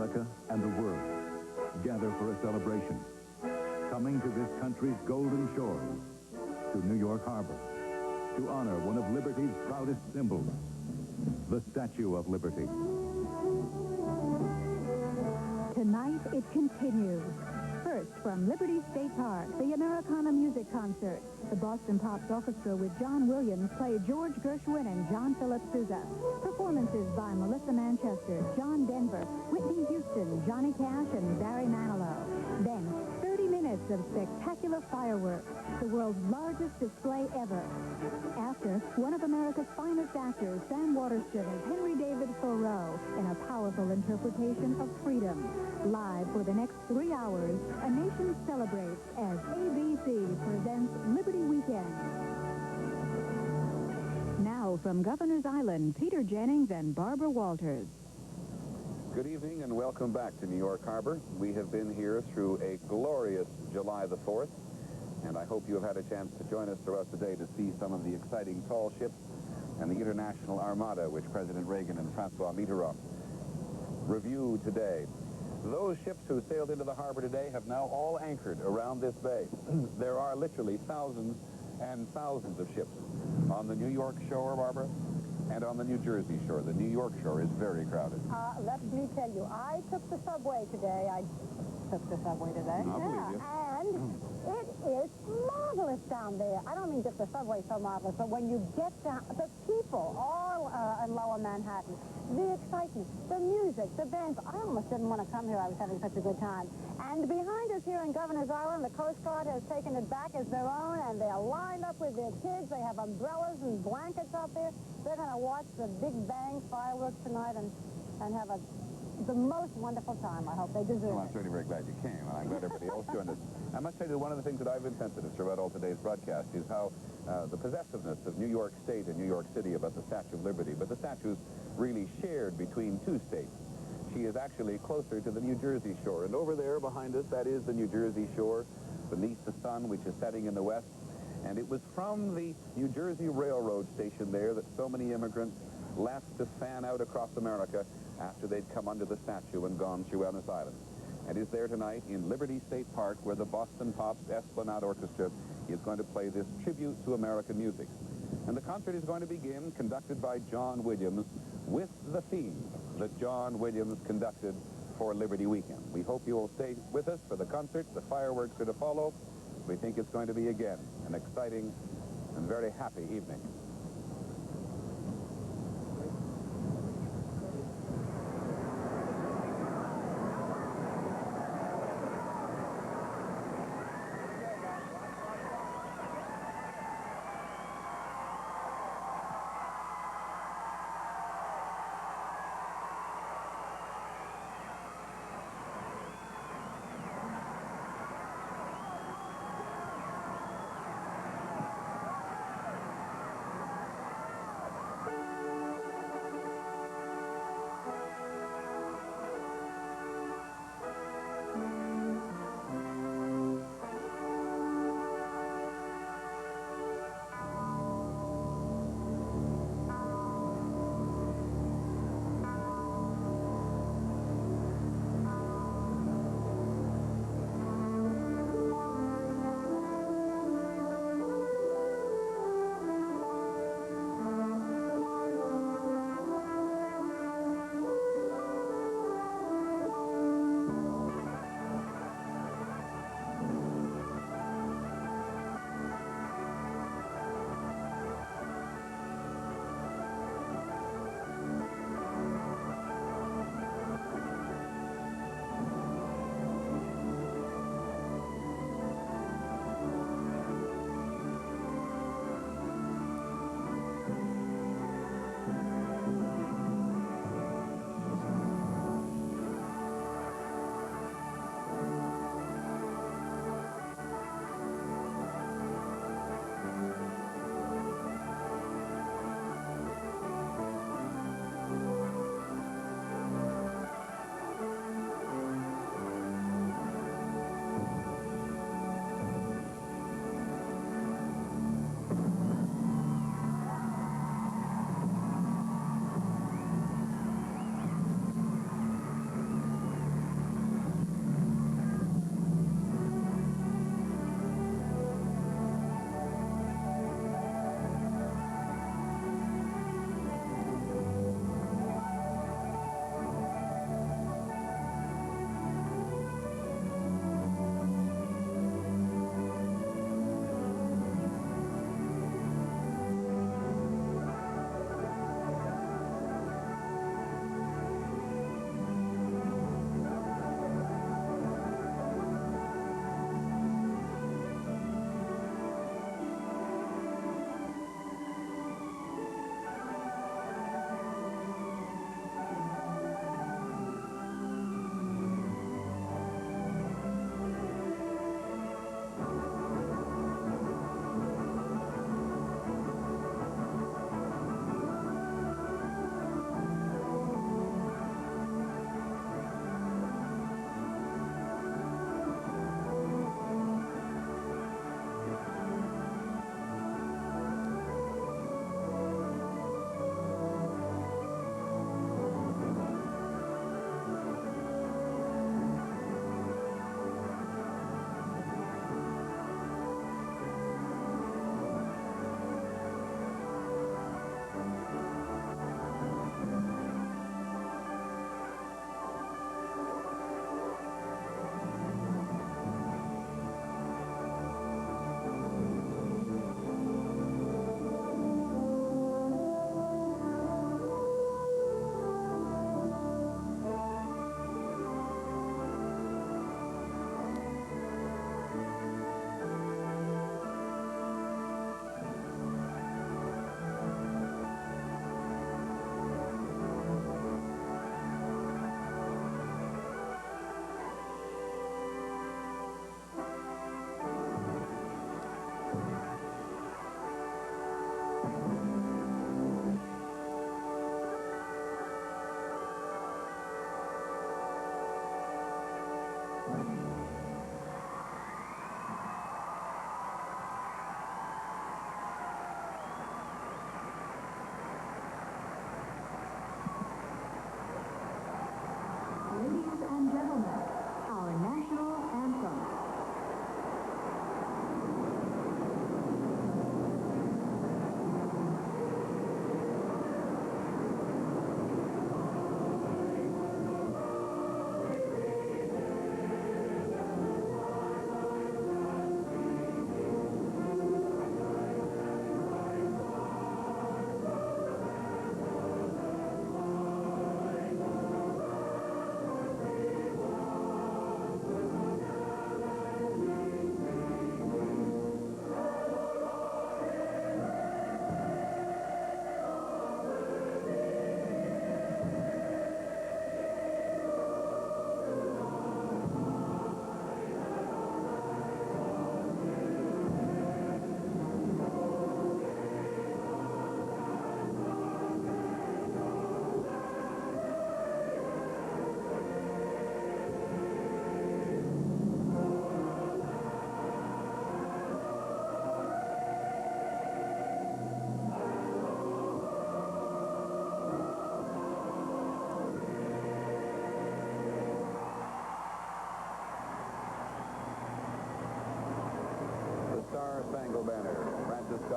America and the world gather for a celebration. Coming to this country's golden shores, to New York Harbor, to honor one of liberty's proudest symbols, the Statue of Liberty. Tonight, it continues. First, from Liberty State Park, the Americana Music Concert. The Boston Pops Orchestra with John Williams play George Gershwin and John Philip Sousa. Performances by Melissa Manchester, John Denver, Whitney Houston, Johnny Cash, and Barry Manilow. Then, 30 minutes of spectacular fireworks, the world's largest display ever. After, one of America's finest actors, Sam Waterston as Henry David Thoreau in a powerful interpretation of freedom. Live for the next 3 hours, a nation celebrates as ABC presents Liberty Weekend. Now from Governor's Island, Peter Jennings and Barbara Walters. Good evening and welcome back to New York Harbor. We have been here through a glorious July the 4th, and I hope you have had a chance to join us throughout the day to see some of the exciting tall ships and the International Armada, which President Reagan and Francois Mitterrand reviewed today. Those ships who sailed into the harbor today have now all anchored around this bay. There are literally thousands and thousands of ships on the New York shore, Barbara, and on the New Jersey shore. The New York shore is very crowded. Let me tell you, I took the subway today. I believe you. And it is marvelous down there. I don't mean just the subway so marvelous, but when you get down, the people all in Lower Manhattan, the excitement, the music, the bands. I almost didn't want to come here. I was having such a good time. And behind us here in Governor's Island, the Coast Guard has taken it back as their own, and they're lined up with their kids. They have umbrellas and blankets out there. They're going to watch the Big Bang fireworks tonight and have the most wonderful time. I hope they deserve Well, I'm certainly very glad you came, and I'm glad everybody else joined us. I must tell you, one of the things that I've been sensitive throughout all today's broadcast is how the possessiveness of New York State and New York City about the Statue of Liberty, but the statue's really shared between two states. She is actually closer to the New Jersey shore, and over there behind us, that is the New Jersey shore, beneath the sun, which is setting in the west. And it was from the New Jersey Railroad station there that so many immigrants left to fan out across America after they'd come under the statue and gone through Ellis Island. And is there tonight in Liberty State Park, where the Boston Pops Esplanade Orchestra is going to play this tribute to American music. And the concert is going to begin, conducted by John Williams, with the theme that John Williams conducted for Liberty Weekend. We hope you will stay with us for the concert. The fireworks are to follow. We think it's going to be, again, an exciting and very happy evening.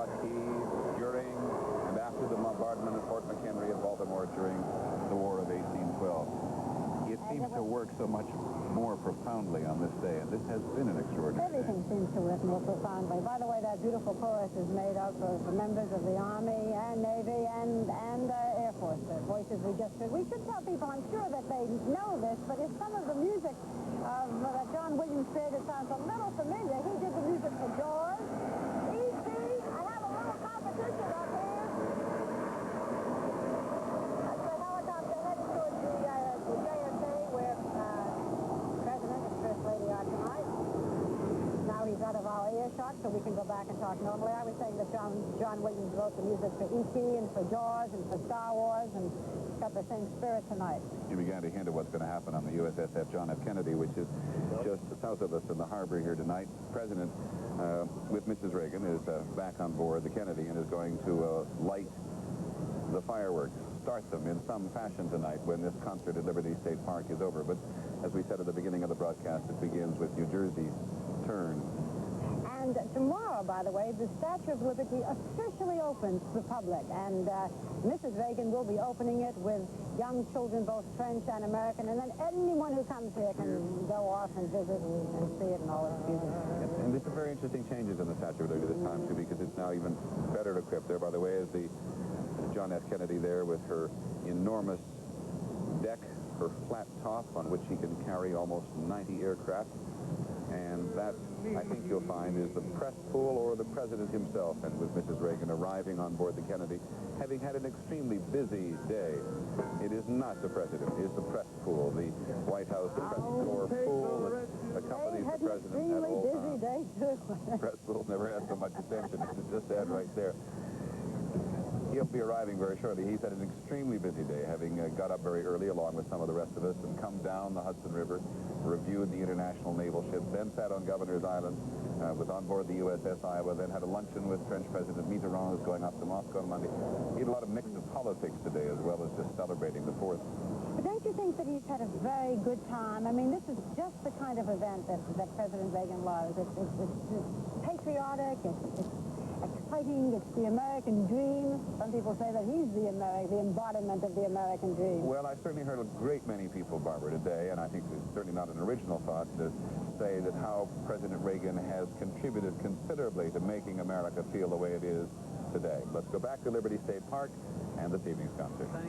Truckee, during and after the bombardment of Fort McHenry of Baltimore during the War of 1812. It seems to work so much more profoundly on this day, and this has been an extraordinary Everything day. seems to work more profoundly. By the way, that beautiful chorus is made up of members of the Army and Navy and Air Force, the voices we just heard. We should tell people, I'm sure that they know this, but if some of the music that John Williams created sounds a little familiar, he did the music for Jaws. E.T., I have a little competition up here. That's the helicopter headed towards the JFK where the President and First Lady are tonight. Now he's out of our earshot, so we can go back and talk normally. I was saying that John Williams wrote the music for E.T. and for Jaws and for Star Wars, and it's got the same spirit tonight. You began to hint at what's going to happen on the USS John F. Kennedy, which is just south of us in the harbor here tonight. President, with Mrs. Reagan, is back on board the Kennedy and is going to light the fireworks, start them in some fashion tonight when this concert at Liberty State Park is over. But as we said at the beginning of the broadcast, it begins with New Jersey's turn. And tomorrow, by the way, the Statue of Liberty officially opens to the public, and Mrs. Reagan will be opening it with young children, both French and American, and then anyone who comes here can go off and visit and see it and all its beauty. And there's some very interesting changes in the Statue of Liberty this time, too, because it's now even better equipped. There, by the way, is the John F. Kennedy there with her enormous deck, her flat top on which she can carry almost 90 aircraft. And that, I think you'll find, is the press pool or the president himself, and with Mrs. Reagan arriving on board the Kennedy, having had an extremely busy day. It is not the president, it is the press pool, the White House press corps pool that accompanies the president at all times. Busy day, too. Press pool never had so much attention. It's just that right there. He'll be arriving very shortly. He's had an extremely busy day, having got up very early along with some of the rest of us and come down the Hudson River, reviewed the international naval ships, then sat on Governor's Island, was on board the USS Iowa, then had a luncheon with French President Mitterrand, who's going off to Moscow on Monday. He had a lot of mixed politics today, as well as just celebrating the 4th. But don't you think that he's had a very good time? I mean, this is just the kind of event that President Reagan loves. It's patriotic, it's exciting, it's the American dream. Some people say that he's the embodiment of the American dream. Well, I've certainly heard a great many people, Barbara, today, and I think it's certainly not an original thought, to say that how President Reagan has contributed considerably to making America feel the way it is today. Let's go back to Liberty State Park and this evening's concert.